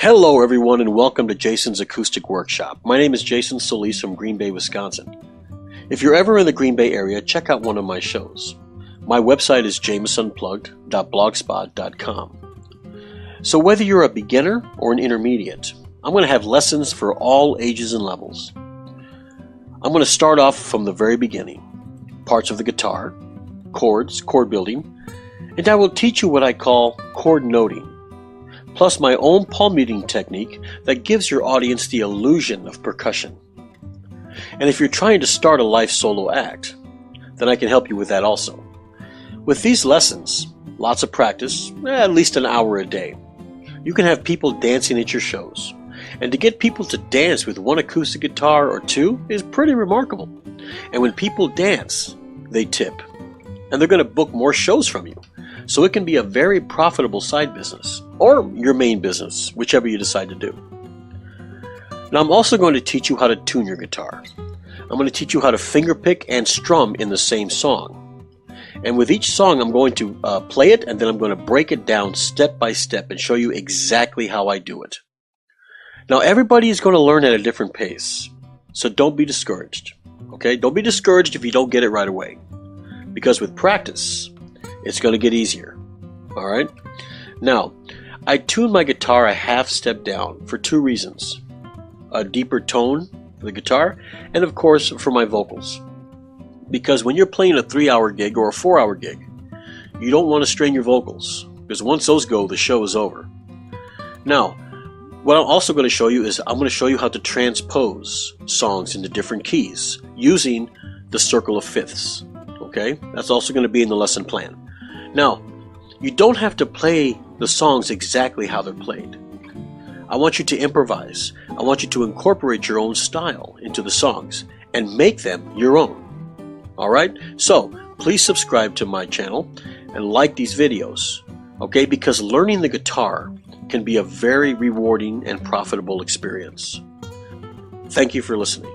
Hello everyone and welcome to Jason's Acoustic Workshop. My name is Jason Solis from Green Bay, Wisconsin. If you're ever in the Green Bay area, check out one of my shows. My website is jamesunplugged.blogspot.com. So whether you're a beginner or an intermediate, I'm going to have lessons for all ages and levels. I'm going to start off from the very beginning. Parts of the guitar, chords, chord building, and I will teach you what I call chord noting, plus my own palm muting technique that gives your audience the illusion of percussion. And if you're trying to start a live solo act, then I can help you with that also. With these lessons, lots of practice, at least an hour a day, you can have people dancing at your shows. And to get people to dance with one acoustic guitar or two is pretty remarkable. And when people dance, they tip. And they're going to book more shows from you. So it can be a very profitable side business, or your main business, whichever you decide to do. Now I'm also going to teach you how to tune your guitar. I'm going to teach you how to fingerpick and strum in the same song. And with each song I'm going to play it, and then I'm going to break it down step by step and show you exactly how I do it. Now everybody is going to learn at a different pace, so don't be discouraged. Okay? Don't be discouraged if you don't get it right away. Because with practice, it's going to get easier. Alright? Now, I tune my guitar a half step down for two reasons. A deeper tone for the guitar, and of course for my vocals. Because when you're playing a 3-hour gig or a 4-hour gig, you don't want to strain your vocals, because once those go, the show is over. Now, what I'm also going to show you is I'm going to show you how to transpose songs into different keys using the circle of fifths. Okay? That's also going to be in the lesson plan. Now, you don't have to play the songs exactly how they're played. I want you to improvise. I want you to incorporate your own style into the songs and make them your own. Alright? So, please subscribe to my channel and like these videos. Okay? Because learning the guitar can be a very rewarding and profitable experience. Thank you for listening.